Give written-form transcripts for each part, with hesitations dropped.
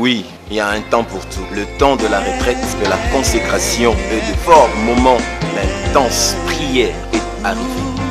Oui, il y a un temps pour tout. Le temps de la retraite, de la consécration et de forts moments d'intense prière est arrivé.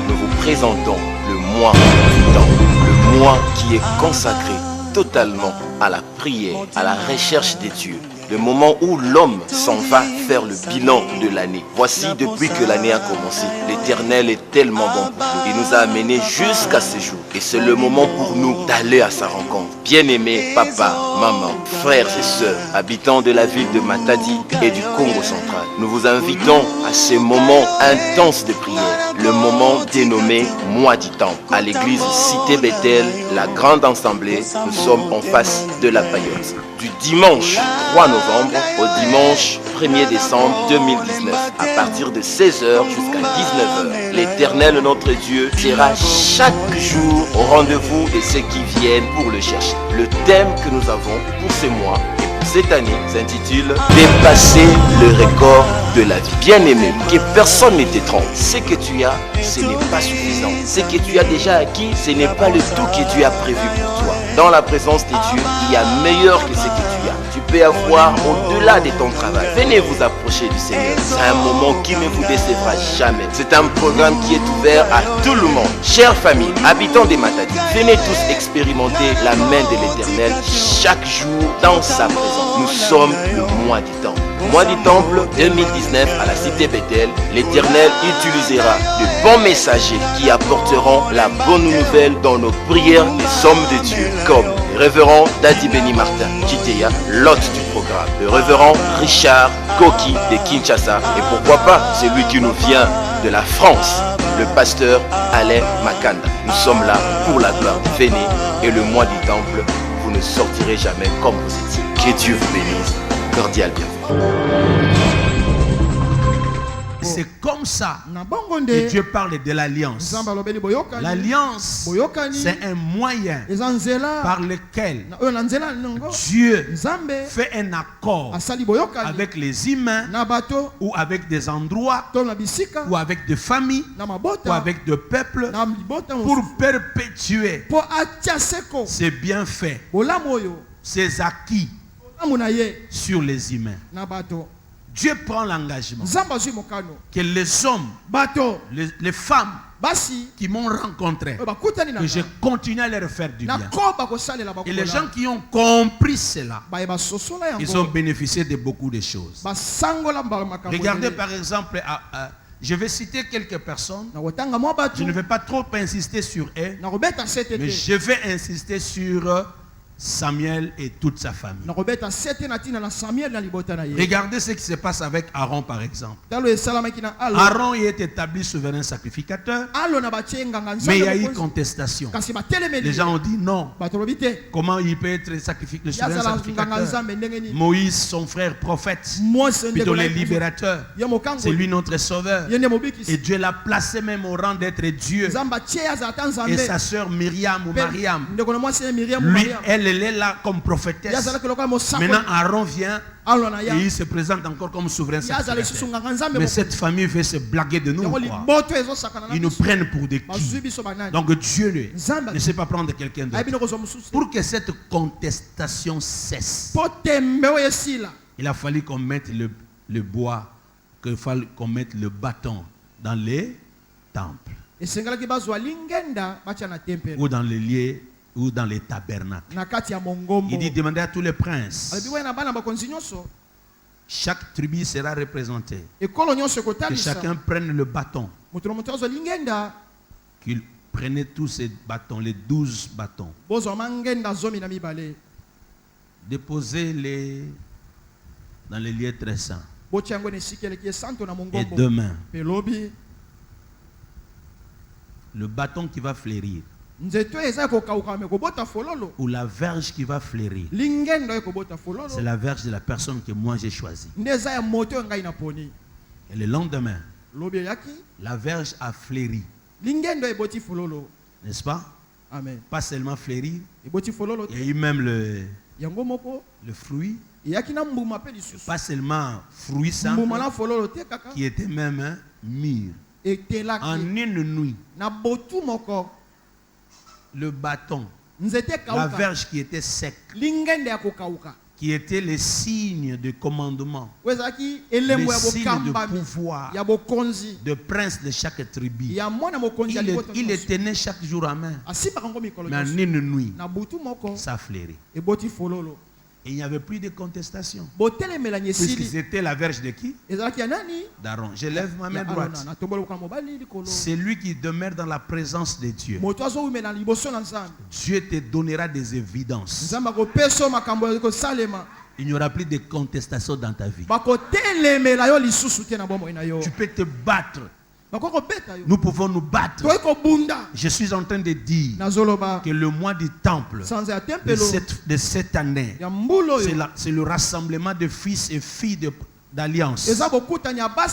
Nous vous présentons le mois du temps. Le mois qui est consacré totalement à la prière, à la recherche des dieux. Le moment où l'homme s'en va faire le bilan de l'année. Voici, depuis que l'année a commencé, l'Éternel est tellement bon pour nous. Il nous a amenés jusqu'à ce jour. Et c'est le moment pour nous d'aller à sa rencontre. Bien-aimés, papa, maman, frères et sœurs, habitants de la ville de Matadi et du Congo central, nous vous invitons à ce moment intense de prière. Le moment dénommé Mois du Temple. À l'église Cité Bethel, la grande assemblée, nous sommes en face de la paillote. Du dimanche 3 novembre au dimanche 1er décembre 2019, à partir de 16h jusqu'à 19h. L'Éternel, notre Dieu, sera chaque jour au rendez-vous de ceux qui viennent pour le chercher. Le thème que nous avons pour ce mois et pour cette année s'intitule « Dépasser le record de la vie ». Bien-aimé, que personne ne te trompe. Ce que tu as, ce n'est pas suffisant. Ce que tu as déjà acquis, ce n'est pas le tout que Dieu a prévu pour toi. Dans la présence de Dieu, il y a meilleur que ce que tu as. Tu peux avoir au-delà de ton travail. Venez vous approcher du Seigneur. C'est un moment qui ne vous décevra jamais. C'est un programme qui est ouvert à tout le monde. Chère famille, habitants des Matadi, venez tous expérimenter la main de l'Éternel chaque jour dans sa présence. Nous sommes le mois du Temple. Mois du Temple 2019 à la Cité Bethel, l'Éternel utilisera de bons messagers qui apporteront la bonne nouvelle dans nos prières des hommes de Dieu, comme le révérend Dadi Beni Martin Kiteya, l'hôte du programme, le révérend Richard Koki de Kinshasa, et pourquoi pas celui qui nous vient de la France, le pasteur Alain Makanda. Nous sommes là pour la gloire. Venez, et le mois du Temple, vous ne sortirez jamais comme vous étiez. Que Dieu vous bénisse. Cordial bienvenue. C'est comme ça que Dieu parle de l'alliance. L'alliance, c'est un moyen par lequel Dieu fait un accord avec les humains ou avec des endroits ou avec des familles ou avec des peuples pour perpétuer ses bienfaits, ses acquis sur les humains. Dieu prend l'engagement que les hommes, les femmes qui m'ont rencontré, que je continue à leur faire du bien. Et les gens qui ont compris cela, ils ont bénéficié de beaucoup de choses. Regardez par exemple, je vais citer quelques personnes. Je ne vais pas trop insister sur eux, mais je vais insister sur Samuel et toute sa famille. Regardez ce qui se passe avec Aaron par exemple. Aaron est établi souverain sacrificateur, mais il y a eu contestation. Les gens ont dit non. Comment il peut être le souverain sacrificateur? Moïse, son frère prophète, plutôt le libérateur, c'est lui notre sauveur. Et Dieu l'a placé même au rang d'être Dieu. Et sa sœur Myriam ou Mariam, lui, elle est là comme prophétesse. Maintenant Aaron vient et il se présente encore comme souverain sacrificateur. Mais cette famille veut se blaguer de nous. Ils nous prennent pour des qui. Donc Dieu ne sait pas prendre quelqu'un d'autre. Pour que cette contestation cesse, il a fallu qu'on mette le bois, qu'on mette le bâton dans les temples ou dans les lieux ou dans les tabernacles. Il dit, demandez à tous les princes. Chaque tribu sera représentée. Que chacun prenne le bâton. Qu'il prenne tous ces bâtons, les 12 bâtons. Déposez-les dans les lieux très saints. Et demain, le bâton qui va fleurir, ou la verge qui va fleurir, c'est la verge de la personne que moi j'ai choisie. Et le lendemain, la verge a fleuri. N'est-ce pas? Amen. Pas seulement fleurir, il y a eu même le fruit. Pas seulement fruit simple, qui était même mûr. En une nuit, le bâton, la verge qui était sec, qui étaient les signes de commandement, les signes de pouvoir, de prince de chaque tribu. Il les tenait chaque jour à main. Mais en une nuit, ça flairait. Et il n'y avait plus de contestation. Puisque c'était la verge de qui? d'Aaron. Je lève ma main droite. C'est lui qui demeure dans la présence de Dieu. Dieu te donnera des évidences. Il n'y aura plus de contestation dans ta vie. Tu peux te battre. Nous pouvons nous battre. Je suis en train de dire que le mois du temple de cette année, c'est le rassemblement de fils et filles d'alliance.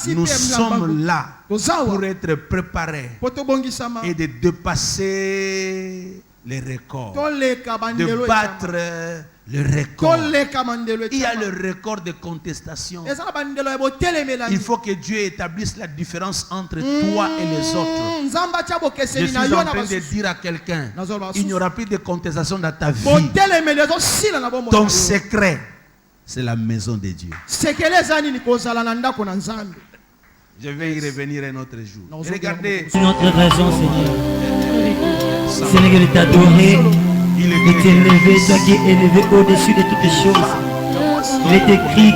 Nous sommes là pour être préparés et de dépasser les records, de battre le record. Il y a le record de contestation. Il faut que Dieu établisse la différence entre toi et les autres. Je suis en train de dire à quelqu'un, il n'y aura plus de contestation dans ta vie. Ton secret, c'est la maison de Dieu. Je vais y revenir un autre jour. Regardez. C'est notre raison, Seigneur. Seigneur, il t'a adoré. Il est élevé, toi qui es élevé au-dessus de toutes les choses. Il est écrit.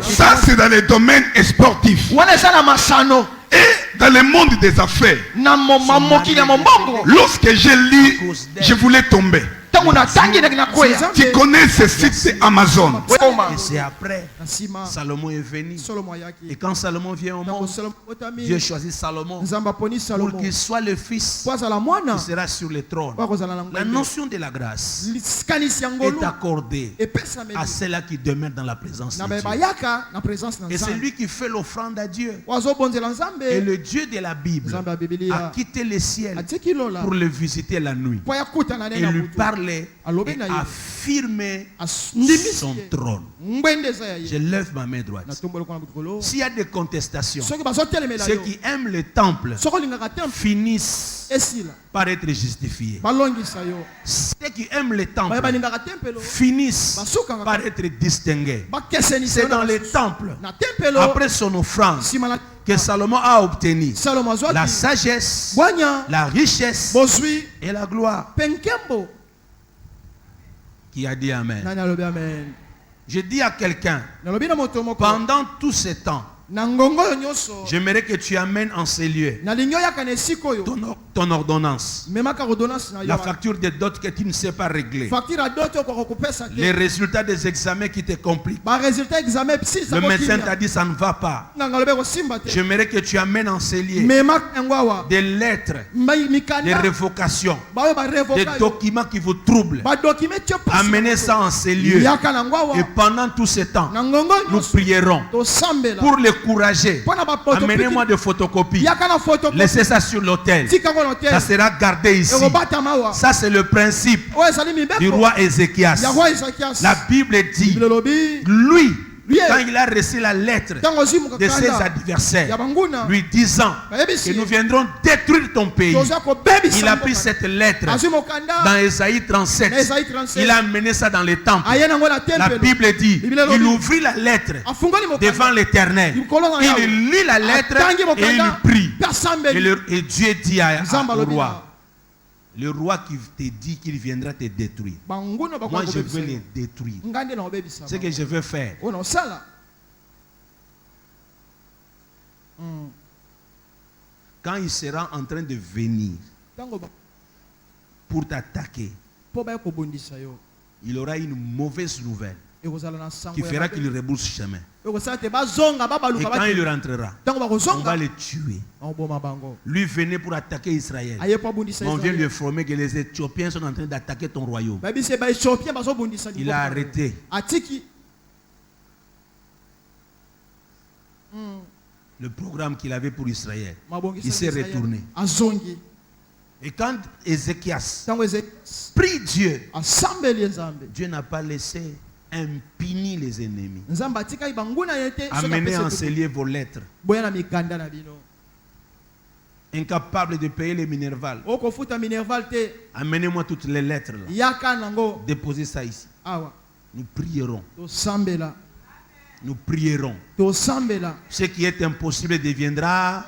Ça, c'est dans les domaines sportifs. Et dans le monde des affaires. Lorsque j'ai lu, je voulais tomber. Tu connais ce site Amazon. Et c'est après, Salomon est venu. Et quand Salomon vient au monde, Dieu choisit Salomon pour qu'il soit le fils qui sera sur le trône. La notion de la grâce est accordée à ceux-là qui demeurent dans la présence de Dieu. Et c'est lui qui fait l'offrande à Dieu. Et le Dieu de la Bible a quitté le ciel pour le visiter la nuit. Et lui parler et affirmer son trône. Je lève ma main droite. S'il y a des contestations, ceux qui aiment le temple finissent par être justifiés. Ceux qui aiment le temple finissent par être distingués. C'est dans le temple, après son offrande, que Salomon a obtenu la sagesse, la richesse et la gloire. Qui a dit Amen. Je dis à quelqu'un, pendant tout ce temps, j'aimerais que tu amènes en ces lieux ton ordonnance, la facture de dot que tu ne sais pas régler, les résultats des examens qui te compliquent. Le médecin t'a dit ça ne va pas. J'aimerais que tu amènes en ces lieux des lettres, des révocations, des documents qui vous troublent. Amenez ça en ces lieux. Et pendant tout ce temps, nous prierons pour les courager. Amenez-moi des photocopies. Laissez ça sur l'autel. Ça sera gardé ici. Ça, c'est le principe du roi Ézéchias. La Bible dit, lui, quand il a reçu la lettre de ses adversaires, lui disant que nous viendrons détruire ton pays, il a pris cette lettre dans Ésaïe 37. Il a amené ça dans les temples. La Bible dit, il ouvrit la lettre devant l'Éternel. Il lit la lettre et il prie. Et Dieu dit au roi, le roi qui te dit qu'il viendra te détruire, moi je veux les détruire. Ce que je veux faire, quand il sera en train de venir pour t'attaquer, il aura une mauvaise nouvelle qui fera qu'il rebrousse chemin. Et quand il rentrera, on va le tuer. Lui venait pour attaquer Israël. On vient lui informer que les Éthiopiens sont en train d'attaquer ton royaume. Il a arrêté. Le programme qu'il avait pour Israël. Il s'est retourné. Et quand Ézéchias prie Dieu, Dieu n'a pas laissé impuni les ennemis. Amenez en ces lieux vos lettres. incapable de payer les Minerval. Amenez-moi toutes les lettres là. Déposez ça ici. Nous prierons. Nous prierons. Ce qui est impossible deviendra.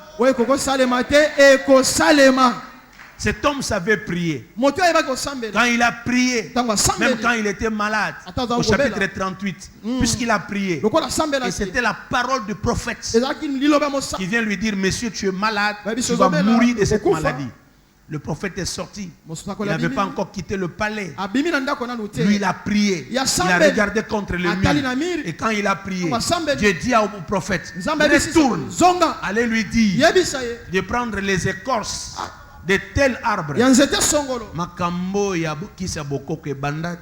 Cet homme savait prier. Quand il a prié, même quand il était malade, au chapitre 38, puisqu'il a prié, et c'était la parole du prophète qui vient lui dire, monsieur, tu es malade, tu vas mourir de cette maladie. Le prophète est sorti. Il n'avait pas encore quitté le palais. Lui, il a prié. Il a regardé contre le mur. Et quand il a prié, Dieu dit au prophète, retourne, allez lui dire de prendre les écorces de tel arbre. Makambo ya bokisa bokoko ebanda.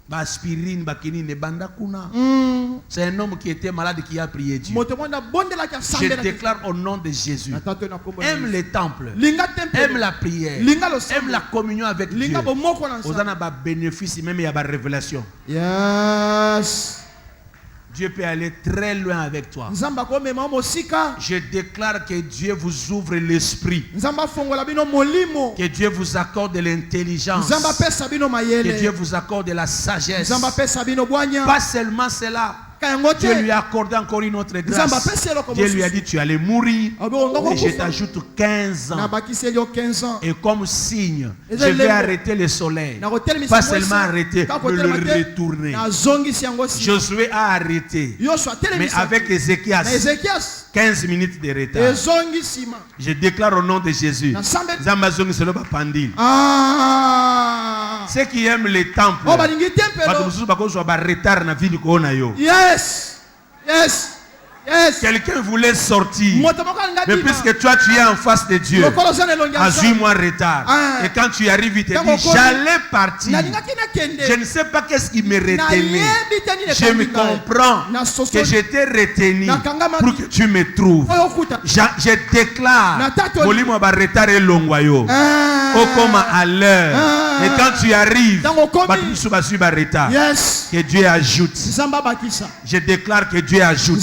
Aspirine bakini ne banda kuna. C'est un homme qui était malade qui a prié Dieu. Je déclare au nom de Jésus. Aime les temples. Aime la prière. Aime la communion avec Dieu. Vous en avez bénéfice même il y a une révélation. Yes. Dieu peut aller très loin avec toi. Je déclare que Dieu vous ouvre l'esprit. Que Dieu vous accorde l'intelligence. Que Dieu vous accorde la sagesse. Pas seulement cela. Dieu lui a accordé encore une autre grâce. Dieu lui a dit tu allais mourir et je t'ajoute 15 ans. Et comme signe, je vais arrêter le soleil. Pas seulement arrêter, mais le retourner. Josué a arrêté. Mais avec Ézéchias, 15 minutes de retard. Je déclare au nom de Jésus. Ceux qui aiment les temples, yes, yes, yes. Quelqu'un voulait sortir, mais puisque toi tu es en face de Dieu, à 8 mois de retard, et quand tu arrives, il te dit j'allais partir. Je ne sais pas qu'est-ce qui me retenait. Je me comprends que j'étais retenu pour que tu me trouves. Je déclare Molimo ba retard et longwayo. Au comme à l'heure. Et quand tu arrives, que Dieu ajoute. Je déclare que Dieu ajoute.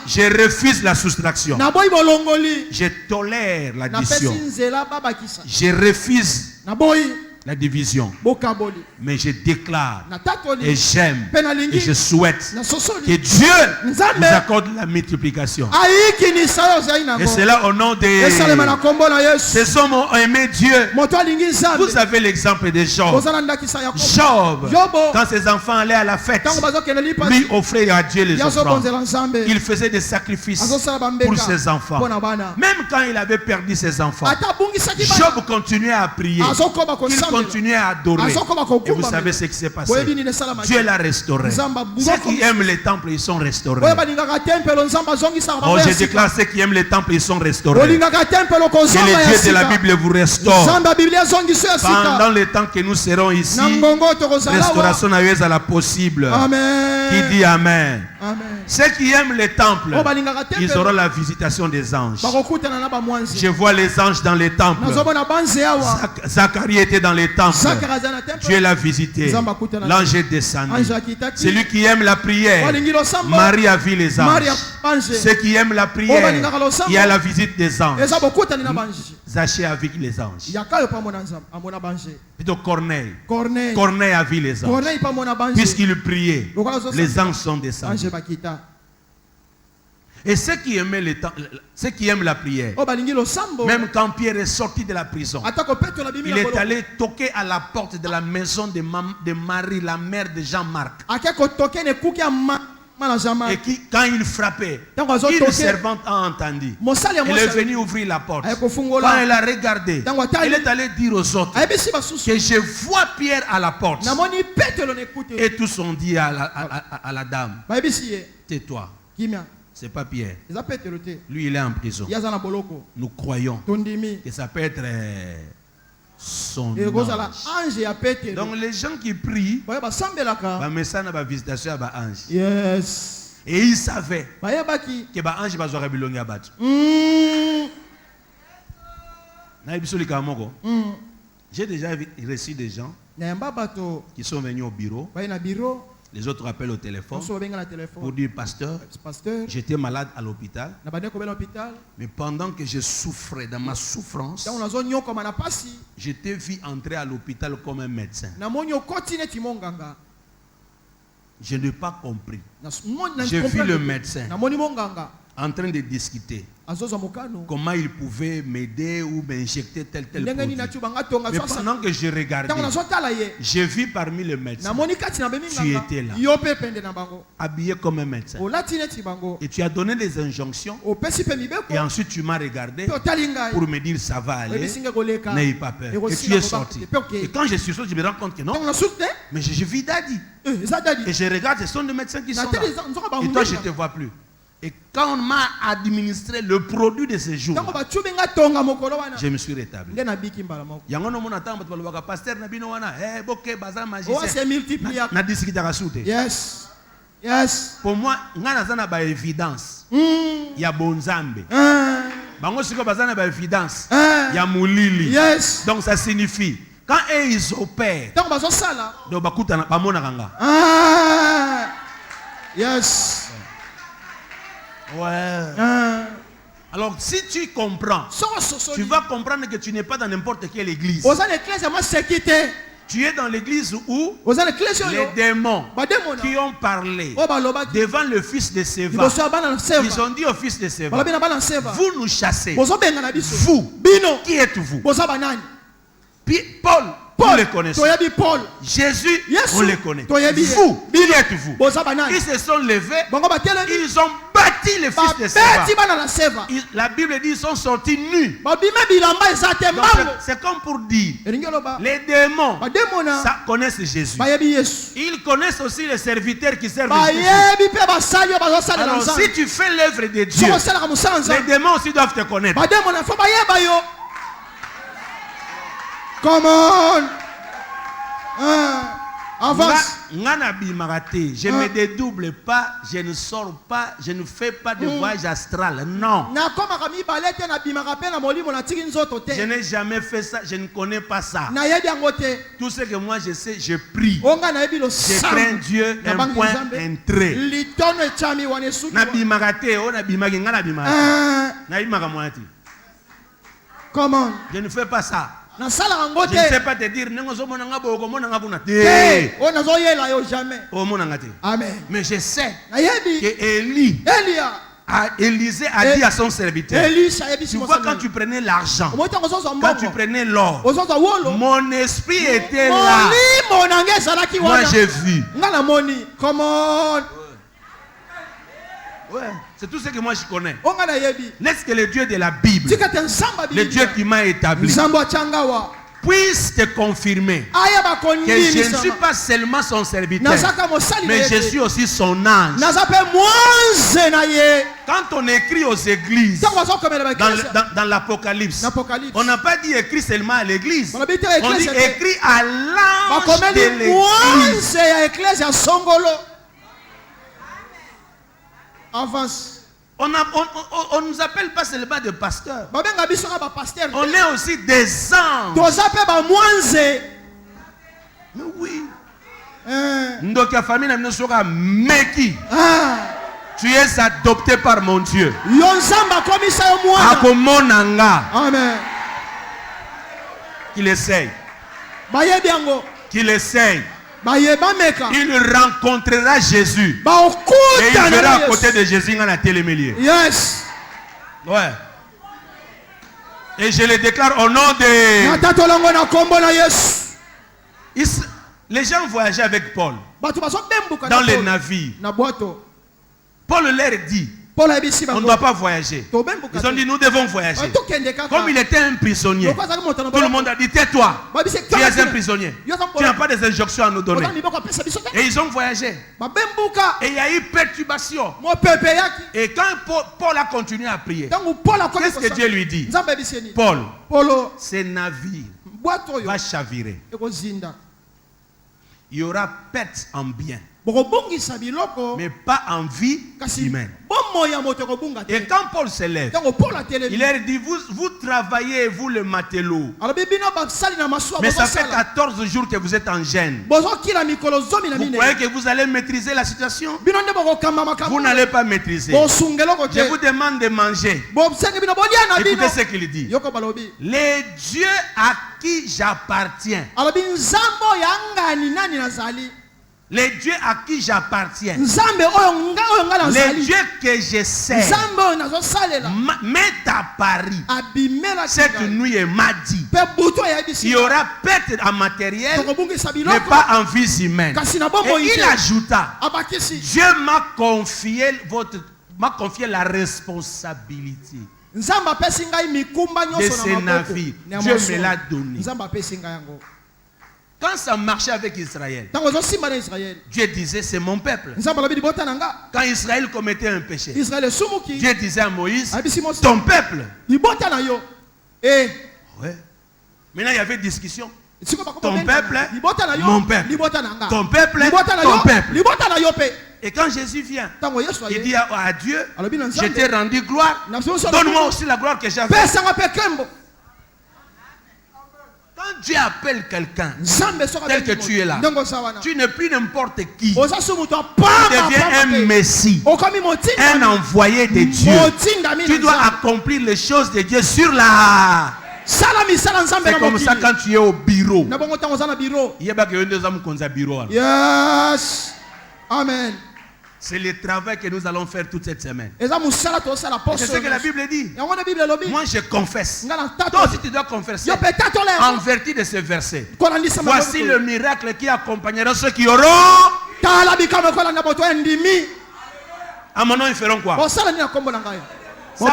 Je refuse la soustraction. Je tolère l'addition. Je refuse la division. Mais je déclare et j'aime et je souhaite que Dieu nous accorde la multiplication. Et c'est là au nom de ces hommes ont aimé Dieu. Vous avez l'exemple de Job. Job, quand ses enfants allaient à la fête, lui offrait à Dieu les offrandes. Il faisait des sacrifices pour ses enfants. Même quand il avait perdu ses enfants, Job continuait à prier. Il continuait à adorer. Et vous savez ce qui s'est passé. Dieu l'a restauré. Ceux qui aiment les temples, ils sont restaurés. Oh, je déclare ceux qui aiment les temples, ils sont restaurés. Que les dieux de la Bible vous restaurent. Pendant le temps que nous serons ici, restauration à la possible. Qui dit Amen. Ceux qui aiment les temples, ils auront la visitation des anges. Je vois les anges dans les temples. Zacharie était dans les temples. Dieu l'a visité. L'ange est descendu. Celui qui aime la prière, Marie a vu les anges. Ceux qui aiment la prière, il y a la visite des anges. Zaché a vu les anges. Plutôt Corneille. Corneille a vu les anges. Puisqu'il priait, les anges sont descendus. Et ceux qui aiment la prière, même quand Pierre est sorti de la prison, il est allé toquer à la porte de la maison de Marie, la mère de Jean-Marc. Et quand il frappait, une servante a entendu. Elle est venue ouvrir la porte. Quand elle a regardé, elle est allée dire aux autres que je vois Pierre à la porte. Et tous ont dit à la dame, tais-toi. C'est pas Pierre. Lui, il est en prison. Nous croyons que ça peut être son ange. Donc les gens qui prient, ça n'a pas visitation à ange. Yes. Et ils savaient que l'ange va jouer bilongi à battre. J'ai déjà reçu des gens qui sont venus au bureau. Les autres appellent au téléphone pour dire pasteur, j'étais malade à l'hôpital. Mais pendant que je souffrais dans ma souffrance, je t'ai vu entrer à l'hôpital comme un médecin. Je n'ai pas compris. J'ai vu le médecin en train de discuter comment il pouvait m'aider ou m'injecter tel produit. Mais pendant que je regardais, j'ai vu parmi les médecins, tu étais là, habillé comme un médecin. Et tu as donné des injonctions. Et ensuite tu m'as regardé pour me dire ça va aller, n'ayez pas peur. Et tu es sorti. Et quand je suis sorti, je me rends compte que non. Mais j'ai vu Daddy. Et je regarde, ce sont des médecins qui sont là. Et toi, je ne te vois plus. Et quand on m'a administré le produit de ce jour, je me suis rétabli. Yes. Yes. Pour moi, il y a évidence. Il y a bonzambe. Il y a moulili. Yes. Donc ça signifie, quand ils opèrent, yes. Ouais. Alors si tu comprends, tu vas comprendre que tu n'es pas dans n'importe quelle église. Tu es dans l'église où les démons qui ont parlé devant le fils de Séva, ils ont dit au fils de Séva, vous nous chassez. Vous, qui êtes-vous? Puis Paul, vous le connaissez. Jésus, vous le connaissez. Vous, qui êtes-vous? Ils se sont levés, ils ont bâti le fils de Séva. La Bible dit qu'ils sont sortis nus. C'est comme pour dire, les démons ça, connaissent Jésus. Ils connaissent aussi les serviteurs qui servent Jésus. Alors si tu fais l'œuvre de Dieu, les démons aussi doivent te connaître. Come on. Avance. Je ne me dédouble pas, je ne sors pas, je ne fais pas de voyage astral. Non. Je n'ai jamais fait ça, je ne connais pas ça. Tout ce que moi je sais, je prie. Je crains Dieu, un point, un trait. Comment? Je ne fais pas ça. Je ne sais pas te dire Amen. mais je sais que Élisée a dit à son serviteur, tu vois, quand tu prenais l'argent, quand tu prenais l'or, mon esprit était là. Moi j'ai vu. Comment? Ouais, c'est tout ce que moi je connais. N'est-ce que le Dieu de la Bible, le Dieu qui m'a établi, puisse te confirmer que je ne suis pas seulement son serviteur, mais je suis aussi son ange. Quand on écrit aux églises, dans l'Apocalypse, on n'a pas dit écrit seulement à l'église, on dit écrit à l'ange de l'église. Avance. On ne nous appelle pas seulement des pasteurs. On est aussi des anges. Mais oui. Tu es adopté par mon Dieu. Amen. Qu'il essaye. Qu'il essaye. Il rencontrera Jésus. Et il verra à côté de Jésus dans la télémélie. Yes. Ouais. Et je le déclare au nom de... Les gens voyageaient avec Paul dans les navires. Paul leur dit, on ne doit pas voyager. Ils ont dit, nous devons voyager. Comme il était un prisonnier, tout le monde a dit, tais-toi, tu es un prisonnier. Tu n'as pas des injonctions à nous donner. Et ils ont voyagé. Et il y a eu perturbation. Et quand Paul a continué à prier, qu'est-ce que Dieu lui dit? Paul, ces navires va chavirer. Il y aura perte en bien. mais pas en vie humaine. Et quand Paul se lève, il leur dit, vous travaillez, vous le matelot, mais ça fait 14 jours que vous êtes en gêne. Vous croyez que vous allez maîtriser la situation? Vous n'allez pas maîtriser. Je vous demande de manger. Écoutez ce qu'il dit. Les dieux à qui j'appartiens, les dieux à qui j'appartiens, les dieux que je sers, m'est apparu cette nuit et m'a dit, il y aura perte en matériel, mais pas en vie humaine. Et il ajouta, Dieu m'a confié la responsabilité de ces navires. Dieu me l'a donné. Quand ça marchait avec Israël, Dieu disait, c'est mon peuple. Quand Israël commettait un péché, Dieu disait à Moïse, ton peuple. Ouais. Maintenant, il y avait discussion. Ton peuple, mon peuple. Ton peuple, ton peuple. Et quand Jésus vient, il dit à Dieu, je t'ai rendu gloire, donne-moi aussi la gloire que j'avais. Quand Dieu appelle quelqu'un, tel que tu es là, tu n'es plus n'importe qui. Tu deviens un messie, un envoyé de Dieu. Tu dois accomplir les choses de Dieu sur la... C'est comme ça quand tu es au bureau. Yes. Amen. C'est le travail que nous allons faire toute cette semaine. Et c'est ce que la Bible dit. Moi je confesse. Toi aussi tu dois confesser. En vertu de ce verset. Voici le miracle qui accompagnera ceux qui auront. À mon nom ils feront quoi? Ça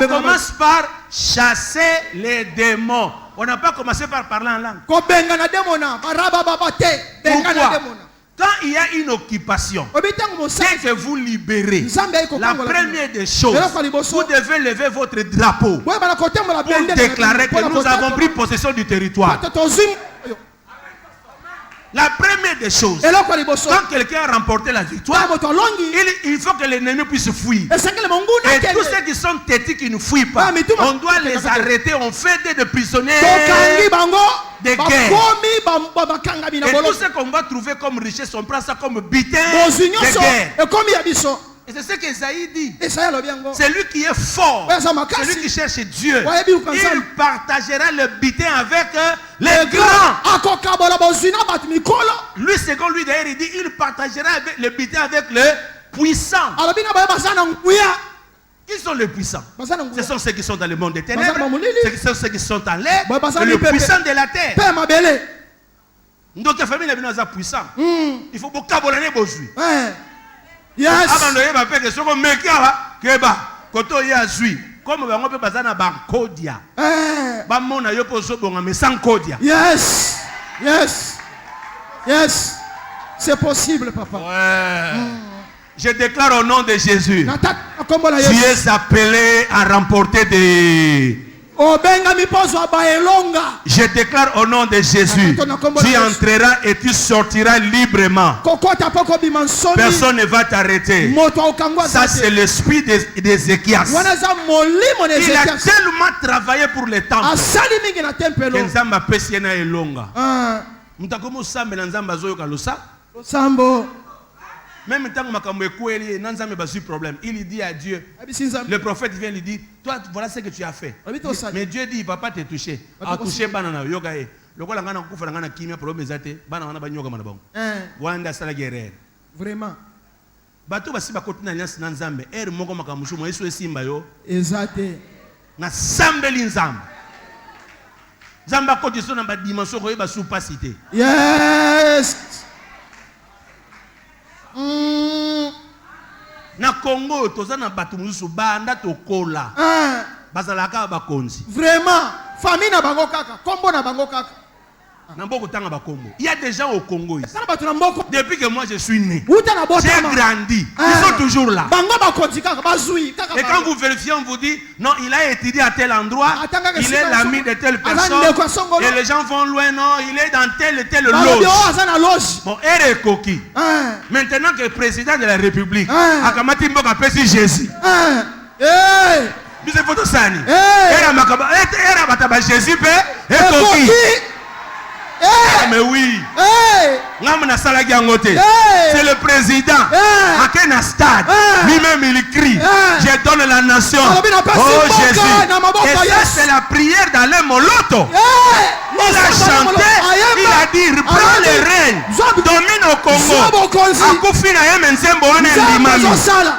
commence par chasser les démons. On n'a pas commencé par parler en langue. Pourquoi? Quand il y a une occupation, dès que vous libérez, la première des choses, vous devez lever votre drapeau pour déclarer que nous avons pris possession du territoire. La première des choses, quand quelqu'un a remporté la victoire, il faut que l'ennemi puisse fuir. Et tous ceux qui sont têtus qui ne fuient pas, on doit les arrêter, on fait des prisonniers de guerre. Et tout ce qu'on va trouver comme richesse, on prend ça comme butin de guerre. Et c'est ce qu'Esaïe dit. C'est lui qui est fort. C'est lui qui cherche Dieu. Il partagera le butin avec les grands. Lui, second lui, d'ailleurs, il dit il partagera le butin avec les puissants. Qui sont les puissants? Ce sont ceux qui sont dans le monde des ténèbres. Ce sont ceux qui sont en l'air. Et les puissants de la terre. Donc la famille est puissant. Il faut beaucoup de choses. Yes. Yes. Yes. Yes. C'est possible, papa. Ouais. Je déclare au nom de Jésus. Tu es appelé à remporter des... Je déclare au nom de Jésus, tu entreras et tu sortiras librement. Personne ne va t'arrêter. Ça c'est l'esprit d'Ézéchias. Il a tellement travaillé pour le temple. Même tant que problème, il dit à Dieu, le prophète vient lui dire, toi voilà ce que tu as fait. Mais Dieu dit, il ne va pas te toucher. A touché banana yoga e. Le quoi l'angana kufa l'angana kimia problème zate banana banyoga manabong. Wanda sala guerrière. Vraiment. Bato basi bakoti na alliance na Nzambe. Moko makamushu mo yesu esimba yo. Exacte. Na sambeli Nzambe. Nzamba koti so na ba dimension ko ba supacité. Yes. Na Congo tozana batu mususu banda tokola bazalaka bakonzi vraiment famille na bango kaka kombo na bango kaka Il y a des gens au Congo ici. Depuis que moi je suis né, j'ai grandi. Ils sont toujours là. Et quand vous vérifiez, on vous dit, non, il a étudié à tel endroit, il est l'ami de telle personne. Et les gens vont loin, non, il est dans telle et telle loge. Bon, Koki. Maintenant que le président de la République, Akamati Mboka Pesi Jésus. Nous avons ça. Era Bataba Jésus, et Koki. Mais oui. C'est le président. À quel stade lui-même il crie. Je donne la nation. Oh Jésus. Et ça c'est la prière d'Alain Moloto. Il a chanté. Il a dit prends le règne. Domine au Congo.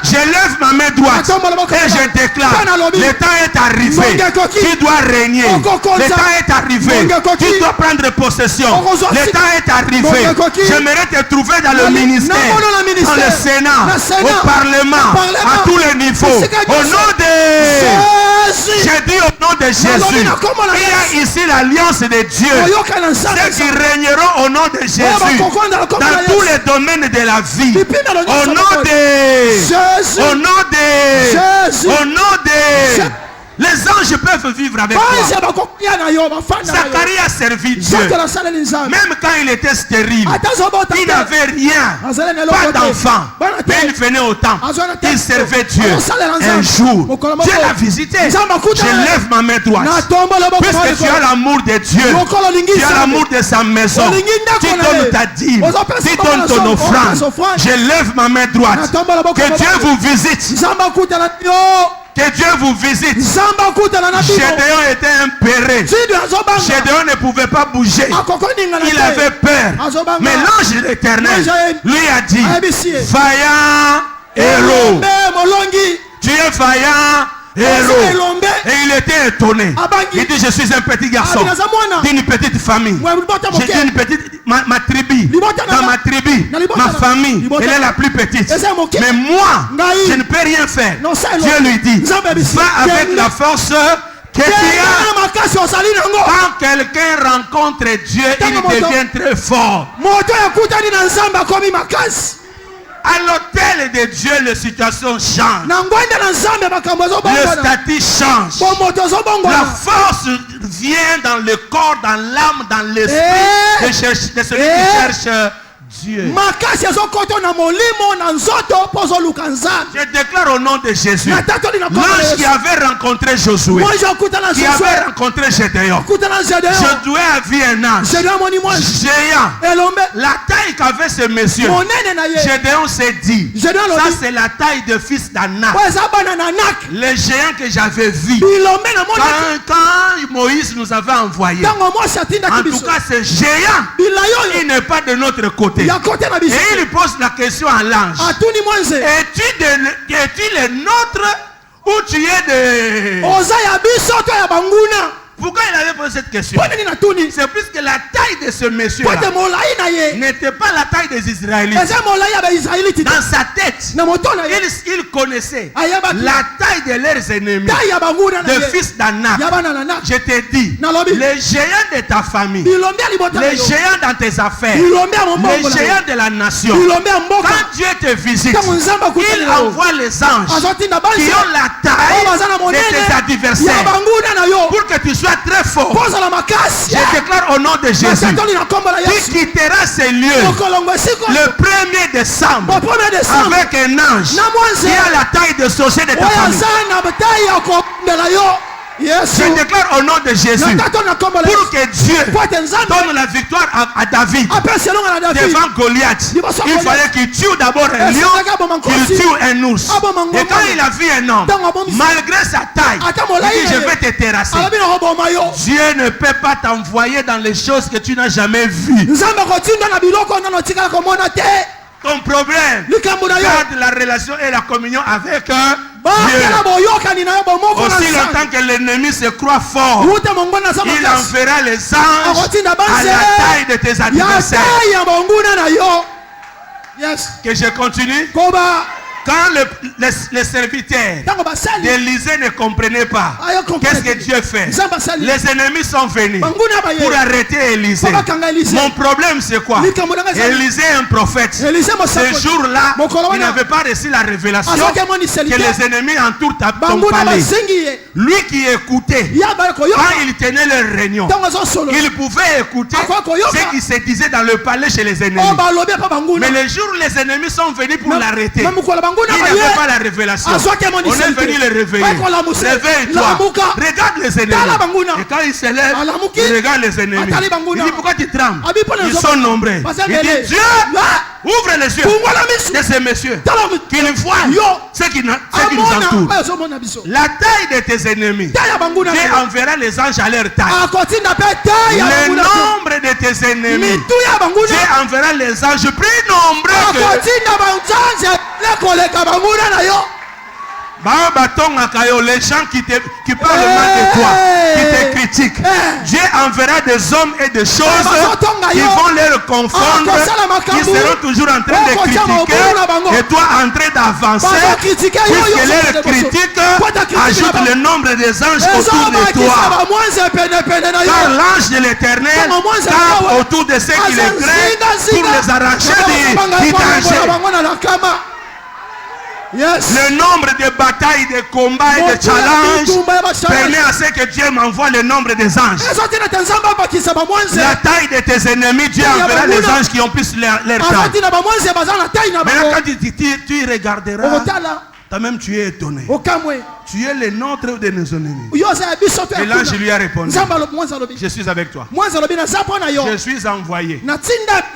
Je lève ma main droite. Et je déclare. Le temps est arrivé. Tu dois régner. Le temps est arrivé. Tu dois prendre possession. Le temps est arrivé. J'aimerais te trouver dans le ministère, dans le Sénat, au Parlement, à tous les niveaux. Au nom de J'ai dit au nom de Jésus. Il y a ici l'alliance de Dieu. Ceux qui régneront au nom de Jésus dans tous les domaines de la vie. Au nom de Jésus. Au nom de Au nom de Les anges peuvent vivre avec toi. Zacharie a servi Dieu. Même quand il était stérile, il n'avait rien, pas d'enfant. Mais il venait au temple. Il servait Dieu. Un jour, Dieu l'a visité. Je lève ma main droite. Puisque tu as l'amour de Dieu, tu as l'amour de sa maison, tu donnes ta dîme, tu donnes ton offrande. Je lève ma main droite. Que Dieu vous visite. Que Dieu vous visite. Gédéon était impéré. Gédéon ne pouvait pas bouger. Il avait peur. Mais l'ange de l'Éternel lui a dit, vaillant héros. Tu es vaillant héros. Et il était étonné. Il dit, je suis un petit garçon d'une petite famille. J'ai dit une petite, ma tribu. Dans ma tribu, ma famille, elle est la plus petite. Mais moi, je ne peux rien faire. Dieu lui dit, va avec la force que tu as. Quand quelqu'un rencontre Dieu, il devient très fort. À l'autel de Dieu, la situation change. Le statut change. La force vient dans le corps, dans l'âme, dans l'esprit de celui qui cherche Dieu. Je déclare au nom de Jésus, l'ange qui avait rencontré Josué, qui avait rencontré Gédéon, Josué a vu un ange géant. La taille qu'avait ce monsieur, Gédéon s'est dit, ça c'est la taille de fils d'Anak. Le géant que j'avais vu quand Moïse nous avait envoyé. En tout cas, ce géant, il n'est pas de notre côté. Et il pose la question à l'ange. Es-tu le nôtre ou tu es de... Pourquoi il avait posé cette question? C'est puisque la taille de ce monsieur n'était pas la taille des Israélites. Dans sa tête, il connaissait la taille de leurs ennemis, de fils d'Anak. Je te dis, les géants de ta famille, les géants dans tes affaires, les géants de la nation, quand Dieu te visite, il envoie les anges qui ont la taille de tes adversaires pour que tu sois très fort. Je déclare au nom de Jésus, tu quitteras ces lieux le 1er décembre avec un ange qui a la taille de sorcier de ta famille. Je déclare au nom de Jésus pour que Dieu donne la victoire à David devant Goliath. Il fallait qu'il tue d'abord un lion, qu'il tue un ours. Et quand il a vu un homme, malgré sa taille, il dit, je vais te terrasser. Dieu ne peut pas t'envoyer dans les choses que tu n'as jamais vues. Ton problème, garde la relation et la communion avec Dieu. Aussi longtemps que l'ennemi se croit fort, il enverra les anges à la taille de tes adversaires. Que je continue. Quand les serviteurs d'Élysée ne comprenaient pas, qu'est-ce que Dieu fait? Les ennemis sont venus pour arrêter Élysée. Mon problème c'est quoi? Élysée est un prophète. Ce jour-là, il n'avait pas reçu la révélation que les ennemis entourent ton palais. Lui qui écoutait, quand il tenait leur réunion, il pouvait écouter ce qui se disait dans le palais chez les ennemis. Mais le jour où les ennemis sont venus pour l'arrêter, il n'avait pas la révélation. On est venu le réveiller. Réveille-toi. Regarde les ennemis. Et quand il se lève, il regarde les ennemis. Il dit pourquoi tu trembles? Ils sont nombreux. Il dit Dieu, ouvre les yeux de ces messieurs qu'ils voient ce qui nous entoure. La taille de tes ennemis, Dieu enverra les anges à leur taille. Le nombre de tes ennemis, Dieu enverra les anges plus nombreux que les gens qui parlent mal de toi, qui te critiquent, Dieu enverra des hommes et des choses qui vont leur confondre, qui seront toujours en train de critiquer et toi en train d'avancer, puisque leur critique ajoute le nombre des anges autour de toi. Car l'ange de l'Éternel campe autour de ceux qui les craignent pour les arracher du danger. Yes. Le nombre de batailles, de combats et de challenges permet à ce que Dieu m'envoie le nombre des anges. La taille de tes ennemis, Dieu enverra les anges qui ont plus leur taille. Maintenant quand tu y regarderas, toi-même tu es étonné. Tu es le nôtre de nos ennemis. Et l'ange lui a répondu, je suis avec toi. Je suis envoyé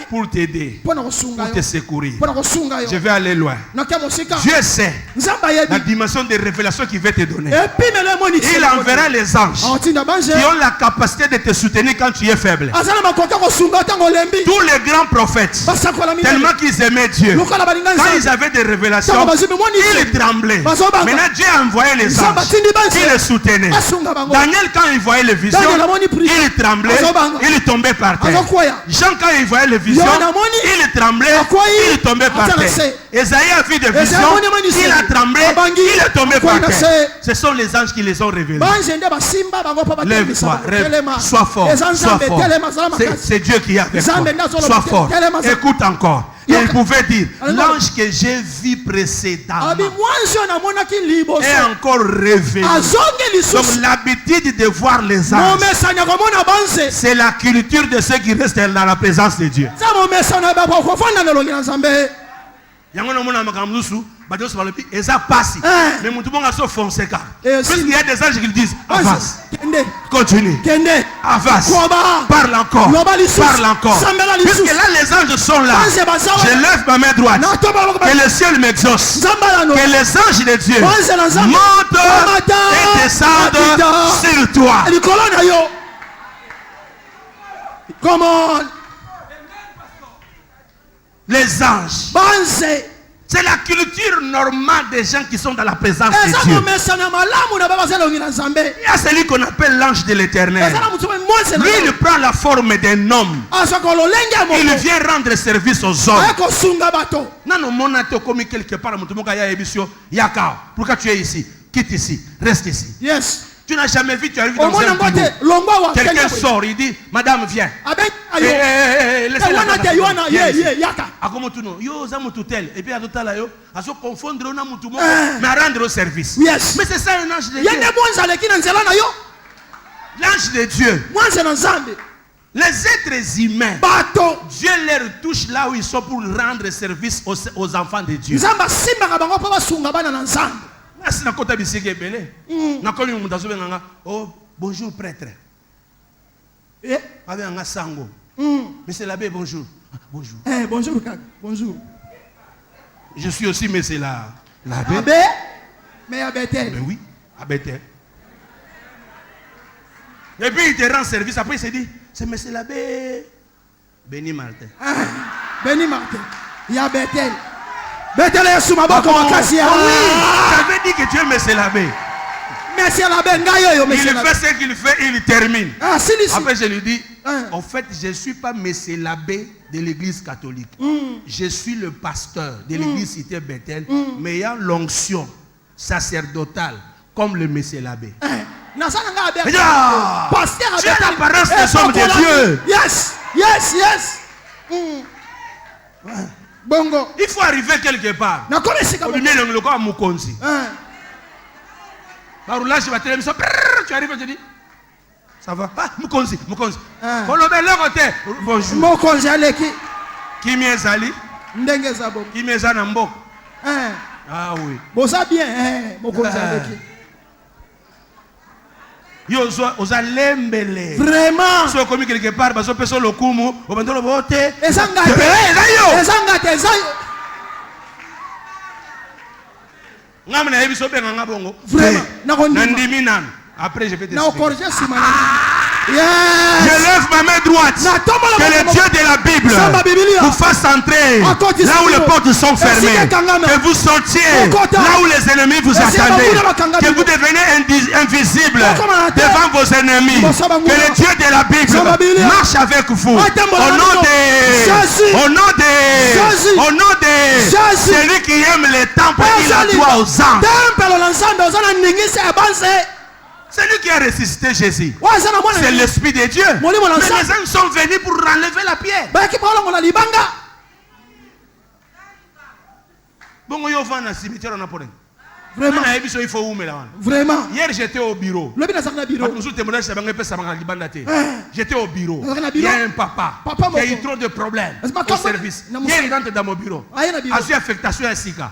pour t'aider, pour te secourir. Je vais aller loin. Dieu sait la dimension de révélation qu'il veut te donner. Il enverra les anges qui ont la capacité de te soutenir quand tu es faible. Tous les grands prophètes, tellement qu'ils aimaient Dieu, quand ils avaient des révélations, ils tremblaient. Maintenant Dieu a envoyé les anges qui le soutenaient. Daniel, quand il voyait les visions, il tremblait, il tombait par terre. Jean, quand il voyait les visions, il tremblait, il tombait par terre. Esaïe a vu des visions, il a tremblé, il est tombé par terre. Ce sont les anges qui les ont révélés. Lève-toi, sois fort, sois fort. C'est Dieu qui est avec toi. Sois fort. Écoute encore. Il pouvait dire, l'ange que j'ai vu précédemment est encore révélé. Donc l'habitude de voir les anges, c'est la culture de ceux qui restent dans la présence de Dieu. Et ça passe. Mais tout le monde a son foncé. Puisqu'il y a des anges qui disent avance, continue, avance, parle encore, parle encore. Puisque là les anges sont là, je lève ma main droite, que le ciel m'exauce, que les anges de Dieu montent et descendent sur toi. Comment les anges, c'est la culture normale des gens qui sont dans la présence de Dieu. Il y a celui qu'on appelle l'ange de l'Éternel. Lui, il prend la forme d'un homme. Il vient rendre service aux hommes. Non, mon ato commis quelque part. Pourquoi tu es ici? Quitte ici. Reste ici. Yes. Tu n'as jamais vu, tu arrives dans un bureau. Quelqu'un sort, il dit, madame, viens. Laissez-la. Et puis à tout à l'heure, à se confondre, mais à rendre au service. Mais c'est ça un ange de Dieu. L'ange de Dieu. Les êtres humains, Dieu leur touche là où ils sont pour rendre service aux enfants de Dieu. Oh, bonjour prêtre. Monsieur l'abbé, bonjour. Bonjour. Bonjour, bonjour. Je suis aussi monsieur l'abbé. Mais à Bethel. Mais oui, à Bethel. Et puis il te rend service. Après il se dit, c'est monsieur l'abbé Béni Martin. Béni Martin. Il y a Bethel. Bethel est sous ma boque comme un cassier. Oui, ça veut dire que tu es monsieur l'abbé. Il fait ce qu'il fait, il termine. Après, je lui dis, en fait, je ne suis pas monsieur l'abbé de l'église catholique. Je suis le pasteur de l'église cité Bethel, mais il y a l'onction sacerdotale comme le monsieur l'abbé. Tu as l'apparence des hommes de Dieu. Yes. Bongo. Il faut arriver quelque part. Tu arrives et tu dis, ça va? Mukonzi. Bonjour. Mokonzi aleki. Qui m'est zali? Ndenge zabo. Qui m'est zanambo? Ah oui. Bosa bien, Mokonzi aleki. Vraiment. Si on commis quelque part, parce que personne le kumu, on va le voter. Après je vais t'expliquer. Je lève ma main droite. Que le Dieu de la Bible vous fasse entrer là où les portes sont fermées. Que vous sortiez là où les ennemis vous attendaient. Que vous devenez invisible devant vos ennemis. Que le Dieu de la Bible marche avec vous. Au nom de celui qui aime les temples, il a droit aux anges. C'est lui qui a ressuscité Jésus. C'est l'Esprit de Dieu. Mais les anges sont venus pour enlever la pierre. Bon, il faut un cimetière en Apollo. Vraiment. Vraiment. Hier j'étais au bureau. J'étais au bureau. Il y a un papa qui a eu trop de problèmes au service. Hier il rentre dans mon bureau. Il a eu affectation à Sika.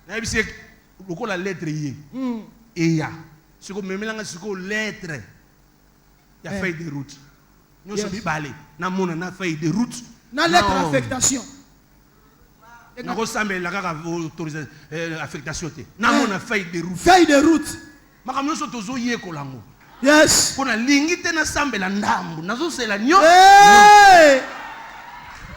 Il a eu la lettre hier. Et il y a lettre. Il y a feuille de route. Nous sommes balés. Nous avons feuille de route. Na lettre affectation. Na ressemble la autorisation affectation te. Na mona feuille de route. Feuille de route. Makamu so tozo ye kolango. Yes. Pona lingite na sambe la ndambu. Nazo c'est la nyo.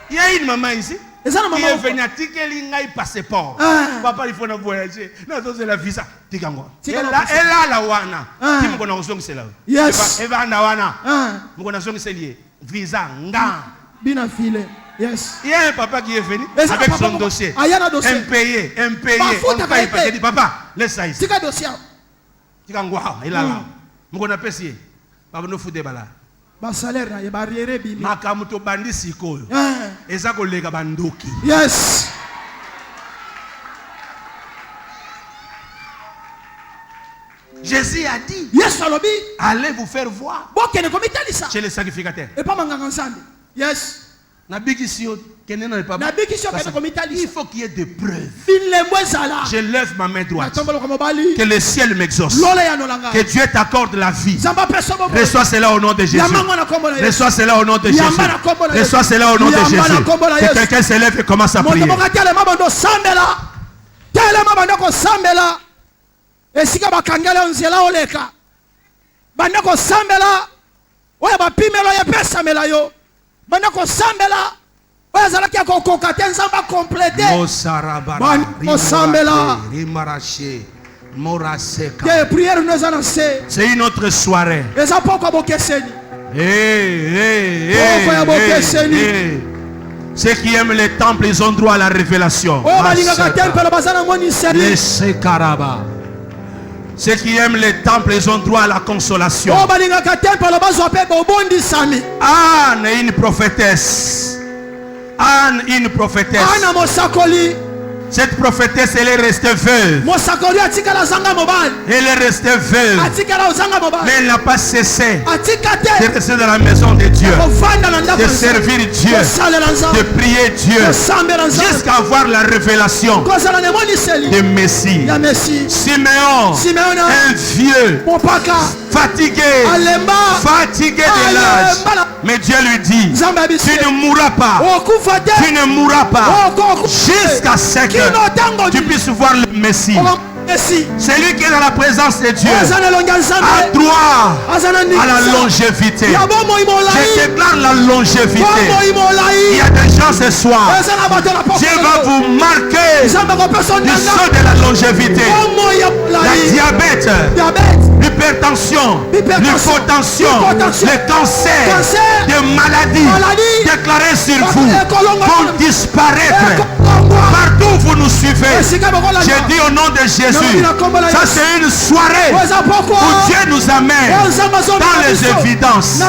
Il y a une maman ici. Qui est venue à Tikelinga passeport. Papa il faut na voyager. Nazo c'est la visa. Tikango. Elle a la wana. Qui me connaît au c'est là. Yes. Eva na wana. Me connaît au c'est lié. Visa nga. Bien affilé. Yes. Il y a un papa qui est venu avec son dossier. Impayé. On ne paye pas. Il dit papa, laisse ça ici. Tika dossier. Tika ngwa, il a là. Nous on a payé. Papa nous fout des balles. Ba salaire na ba riere bimi. Makamuto bandi sikoyo. Eza kolega bandoki. Yes. Jésus a dit, yes, alobi, allez vous faire voir chez les sacrificateurs. Et pas ensemble. Yes. Il faut qu'il y ait des preuves. Je lève ma main droite. Que le ciel m'exauce. Que Dieu t'accorde la vie. Reçois cela au nom de Jésus. Reçois cela au nom de Jésus. Reçois cela au nom de Jésus. Que quelqu'un se lève et commence à prier. Esika bakangela nzela oleka banda ko sambela oya bapimelo ya pesa melayo banda ko sambela oya zalaki ko kokate nzamba compléter ko sambela rimaraché moraseka. Que prière nous annoncer. C'est une autre soirée. Eza poko bokeseni. Ceux qui aiment les temples, ils ont droit à la révélation. Laissez Karaba. Ceux qui aiment les temples, ils ont droit à la consolation. Anne est une prophétesse. Anne est une prophétesse. Cette prophétesse, elle est restée veuve. Elle est restée veuve. Mais elle n'a pas cessé de rester dans la maison de Dieu, de servir Dieu, de prier Dieu, jusqu'à avoir la révélation de Messie. Siméon, un vieux, fatigué de l'âge. Mais Dieu lui dit, tu ne mourras pas. Tu ne mourras pas jusqu'à ce que tu puisses voir le Messie. Celui qui est dans la présence de Dieu a droit à la longévité. Je déclare la longévité. Il y a des gens ce soir. Dieu va vous marquer du sceau de la longévité. La diabète, l'hypertension, l'hypotension, le cancer, des maladies déclarées sur vous vont disparaître. Partout où vous nous suivez, j'ai dit au nom de Jésus, ça c'est une soirée où Dieu nous amène dans les évidences. Il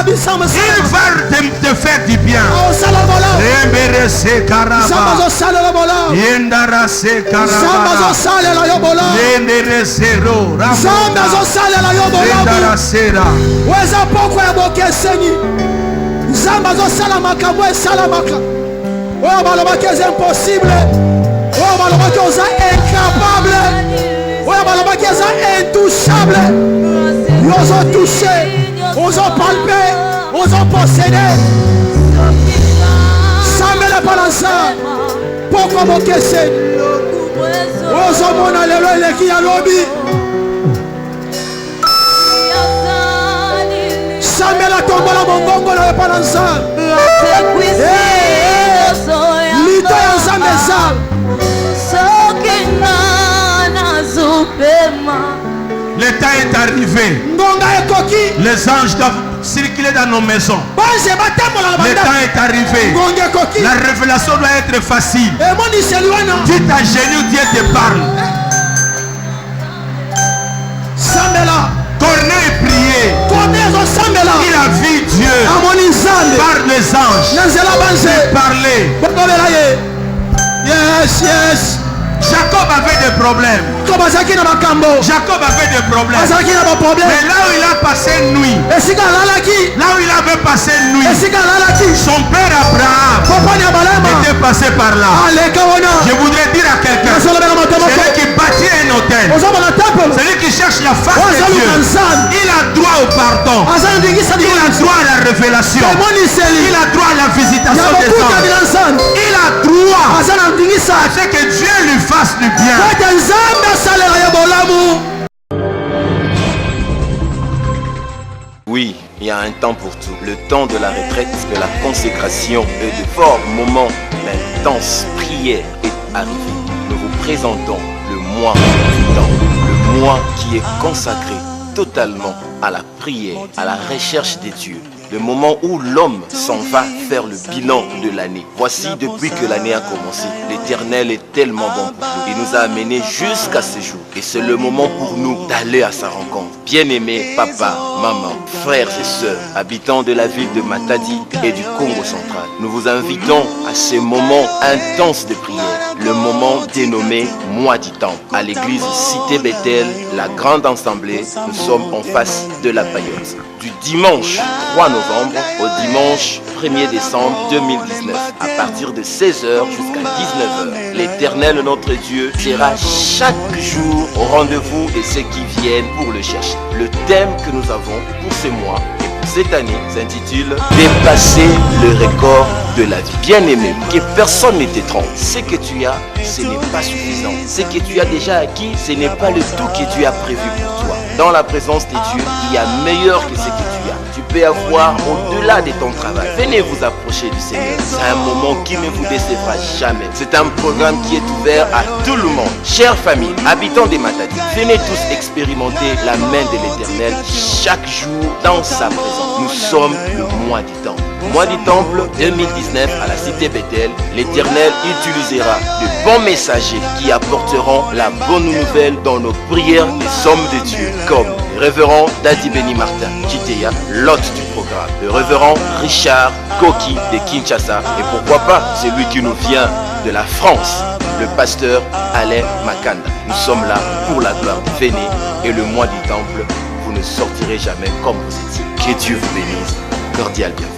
va te faire du bien. Oh, balobaki c'est impossible. Oh, balobaki c'est incapable. Oh, balobaki c'est intouchable. Ils ont touché, ils ont palpé, ils ont possédé. Samele balança. Pourquoi bokese? Ils ont mon alléluia qui a lobby. Samele tombola mongongo na balança. Le temps est arrivé. Les anges doivent circuler dans nos maisons. Le temps est arrivé. La révélation doit être facile. Tu t'agenouilles, Dieu te parle. Corneille priait. Il a vu Dieu par les anges. Il parlait. Yes, yes. Jacob avait des problèmes. Jacob avait des problèmes. Mais là où il a passé une nuit, là où il avait passé une nuit, son père Abraham était passé par là. Je voudrais dire à quelqu'un, celui qui bâtit un hôtel, celui qui cherche la face de Dieu, il a droit au pardon, il a droit à la révélation, il a droit à la visitation des anges, il a droit à ce que Dieu lui fasse du bien. Oui, il y a un temps pour tout. Le temps de la retraite, de la consécration et de forts moments d'intense prière est arrivé. Nous vous présentons le mois du temps. Le mois qui est consacré totalement à la prière, à la recherche des dieux. Le moment où l'homme s'en va faire le bilan de l'année. Voici, depuis que l'année a commencé, l'Éternel est tellement bon pour nous. Il nous a amenés jusqu'à ce jour. Et c'est le moment pour nous d'aller à sa rencontre. Bien-aimés, papa, maman, frères et sœurs, habitants de la ville de Matadi et du Congo central, nous vous invitons à ce moment intense de prière. Le moment dénommé Mois du Temple. À l'église Cité Bethel, la grande assemblée, nous sommes en face de la Paillote. Du dimanche 3 novembre au dimanche 1er décembre 2019, à partir de 16h jusqu'à 19h, l'Éternel notre Dieu sera chaque jour au rendez-vous de ceux qui viennent pour le chercher. Le thème que nous avons pour ce mois et pour cette année s'intitule « Dépasser le record de la vie ». Bien-aimé, que personne ne te trompe. Ce que tu as, ce n'est pas suffisant. Ce que tu as déjà acquis, ce n'est pas le tout que Dieu a prévu pour toi. Dans la présence de Dieu, il y a meilleur que ce que tu as. Tu peux avoir au-delà de ton travail. Venez vous approcher du Seigneur. C'est un moment qui ne vous décevra jamais. C'est un programme qui est ouvert à tout le monde. Chère famille, habitants des Matadi, venez tous expérimenter la main de l'Éternel chaque jour dans sa présence. Nous sommes le mois du Temple. Mois du Temple 2019 à la Cité Bethel, l'Éternel utilisera de bons messagers qui apporteront la bonne nouvelle dans nos prières des hommes de Dieu, comme le révérend Dadi Beni Martin Chiteya, l'hôte du programme, le révérend Richard Koki de Kinshasa, et pourquoi pas celui qui nous vient de la France, le pasteur Alain Makanda. Nous sommes là pour la gloire. Venez, et le mois du Temple, vous ne sortirez jamais comme vous étiez. Que Dieu vous bénisse. Cordial bienvenue.